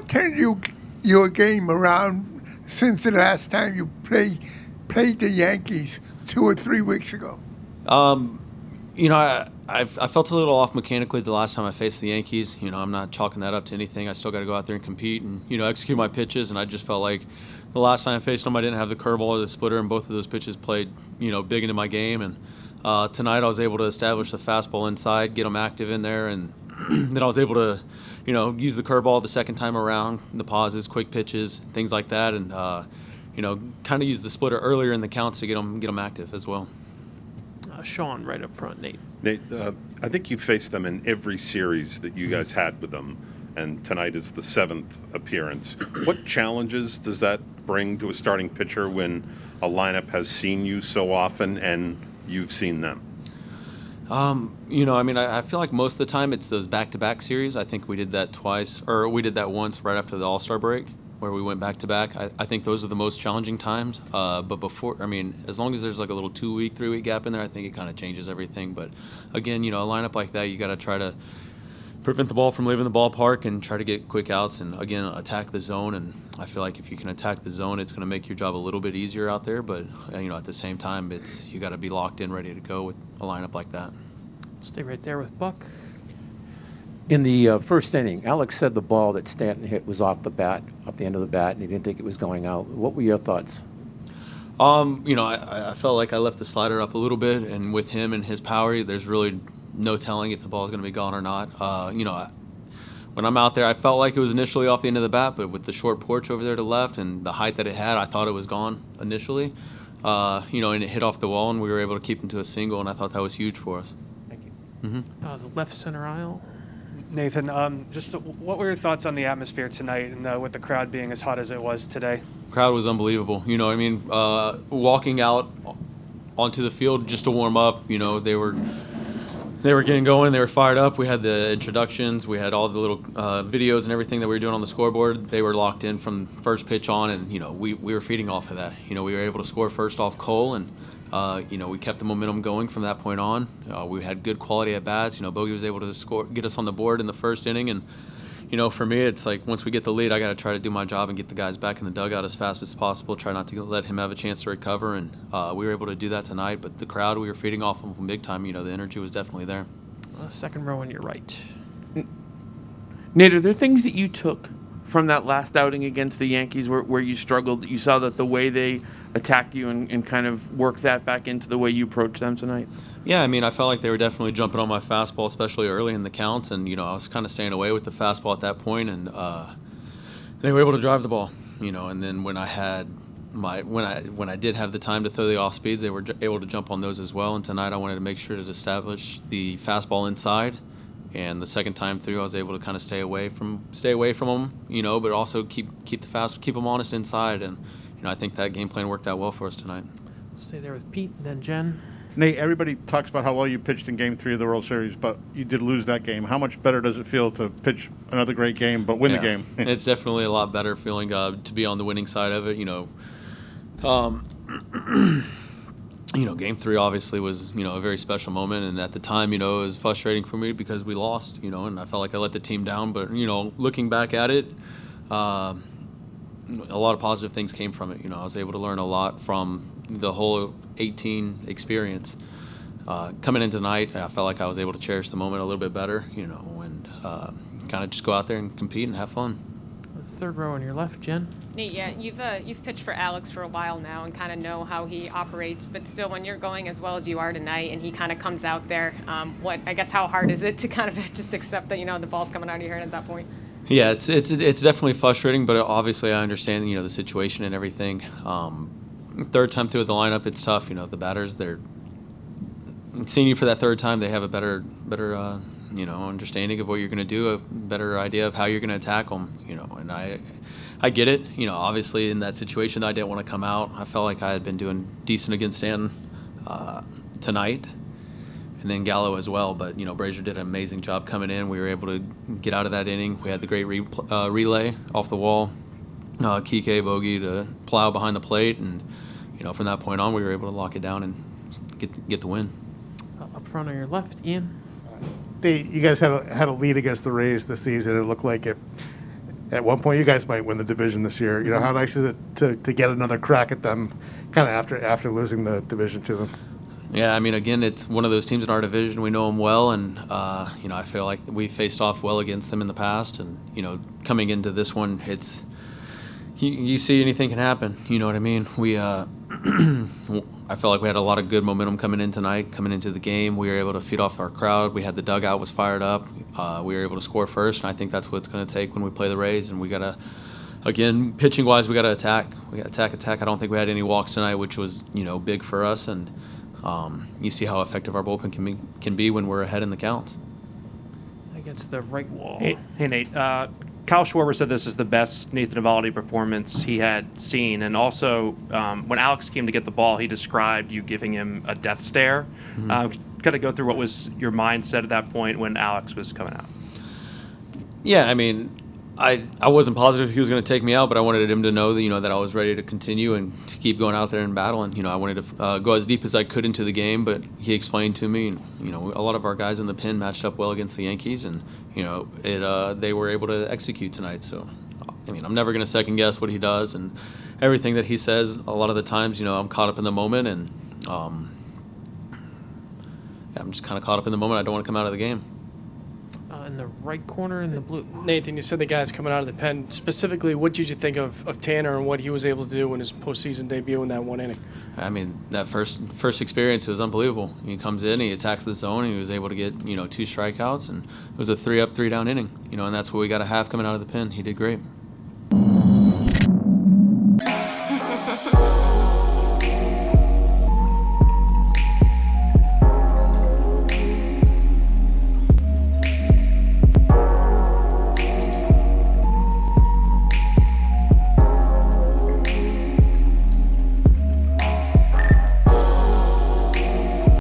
turned your game around since the last time you played the Yankees 2 or 3 weeks ago? I felt a little off mechanically the last time I faced the Yankees. I'm not chalking that up to anything. I still got to go out there and compete and, execute my pitches. And I just felt like the last time I faced them, I didn't have the curveball or the splitter, and both of those pitches played, big into my game. And tonight I was able to establish the fastball inside, get them active in there, and then I was able to, use the curveball the second time around, the pauses, quick pitches, things like that, and, kind of use the splitter earlier in the counts to get them active as well. Sean, right up front, Nate. Nate, I think you faced them in every series that you guys had with them, and tonight is the 7th appearance. What challenges does that bring to a starting pitcher when a lineup has seen you so often and you've seen them? I feel like most of the time it's those back-to-back series. I think we did that once right after the All-Star break, where we went back-to-back. I think those are the most challenging times. But as long as there's like a little 2-week, 3-week gap in there, I think it kind of changes everything. But again, a lineup like that, you got to try to prevent the ball from leaving the ballpark and try to get quick outs and, again, attack the zone. And I feel like if you can attack the zone, it's going to make your job a little bit easier out there. But, at the same time, you got to be locked in, ready to go with a lineup like that. Stay right there with Buck. In the first inning, Alex said the ball that Stanton hit was off the end of the bat, and he didn't think it was going out. What were your thoughts? I felt like I left the slider up a little bit, and with him and his power, there's really no telling if the ball is going to be gone or not. When I'm out there, I felt like it was initially off the end of the bat, but with the short porch over there to the left and the height that it had, I thought it was gone initially. And it hit off the wall, and we were able to keep him to a single, and I thought that was huge for us. Thank you. Mm-hmm. The left center aisle. Nathan, just what were your thoughts on the atmosphere tonight and with the crowd being as hot as it was today? Crowd was unbelievable. Walking out onto the field just to warm up, they were getting going. They were fired up. We had the introductions. We had all the little videos and everything that we were doing on the scoreboard. They were locked in from first pitch on, and, we were feeding off of that. We were able to score first off Cole, and we kept the momentum going from that point on. We had good quality at bats. Bogey was able to get us on the board in the first inning. And, for me, it's like once we get the lead, I got to try to do my job and get the guys back in the dugout as fast as possible, try not to let him have a chance to recover. And we were able to do that tonight. But the crowd, we were feeding off them big time. The energy was definitely there. Second row on your right. Nate, are there things that you took from that last outing against the Yankees where you struggled, that you saw that the way they attacked you and kind of work that back into the way you approach them tonight? Yeah, I felt like they were definitely jumping on my fastball, especially early in the counts, and I was kind of staying away with the fastball at that point, and they were able to drive the ball, and then when I did have the time to throw the off speeds, they were able to jump on those as well. And tonight I wanted to make sure to establish the fastball inside, and the second time through I was able to kind of stay away from them, but also keep them honest inside, and I think that game plan worked out well for us tonight. Stay there with Pete, then Jen. Nate, everybody talks about how well you pitched in Game 3 of the World Series, but you did lose that game. How much better does it feel to pitch another great game but win the game? It's definitely a lot better feeling to be on the winning side of it. Game 3 obviously was, a very special moment, and at the time, it was frustrating for me because we lost, and I felt like I let the team down. But, looking back at it, a lot of positive things came from it. I was able to learn a lot from the whole 18 experience. Coming in tonight, I felt like I was able to cherish the moment a little bit better, and kind of just go out there and compete and have fun. Third row on your left, Jen. Nate, yeah, you've pitched for Alex for a while now and kind of know how he operates, but still, when you're going as well as you are tonight, and he kind of comes out there, how hard is it to kind of just accept that the ball's coming out of your hand at that point? Yeah, it's definitely frustrating, but obviously I understand the situation and everything. Third time through the lineup, it's tough. The batters, they're seeing you for that third time. They have a better understanding of what you're going to do, a better idea of how you're going to attack them. And I get it. Obviously in that situation, I didn't want to come out. I felt like I had been doing decent against Stanton tonight, and then Gallo as well. But Brazier did an amazing job coming in. We were able to get out of that inning. We had the great relay off the wall. Kike, Bogey to plow behind the plate, and from that point on, we were able to lock it down and get the win. Up front on your left, Ian. You guys had a lead against the Rays this season. It looked like it at one point you guys might win the division this year. You know, how nice is it to get another crack at them, kind of after losing the division to them? Yeah, I mean, again, it's one of those teams in our division. We know them well, and I feel like we faced off well against them in the past. And coming into this one, it's you see anything can happen. You know what I mean? I felt like we had a lot of good momentum coming in tonight, coming into the game. We were able to feed off our crowd. We had the dugout was fired up. We were able to score first, and I think that's what it's going to take when we play the Rays. And we got to, again, pitching-wise, we got to attack. We got to attack. I don't think we had any walks tonight, which was, big for us. And you see how effective our bullpen can be when we're ahead in the counts. Against the right wall. Hey Nate. Kyle Schwarber said this is the best Nathan Eovaldi performance he had seen. And also, when Alex came to get the ball, he described you giving him a death stare. Mm-hmm. Kind of go through what was your mindset at that point when Alex was coming out. Yeah, I mean, I wasn't positive he was going to take me out, but I wanted him to know that that I was ready to continue and to keep going out there and battling. I wanted to go as deep as I could into the game, but he explained to me, a lot of our guys in the pen matched up well against the Yankees, and they were able to execute tonight. So, I mean, I'm never going to second guess what he does and everything that he says. A lot of the times, I'm caught up in the moment, and I'm just kind of caught up in the moment. I don't want to come out of the game. In the right corner in the blue. Nathan, you said the guys coming out of the pen. Specifically, what did you think of Tanner and what he was able to do in his postseason debut in that one inning? I mean, that first experience was unbelievable. He comes in, he attacks the zone, and he was able to get 2 strikeouts, and it was a 3-up, 3-down inning. And that's what we got to have coming out of the pen. He did great.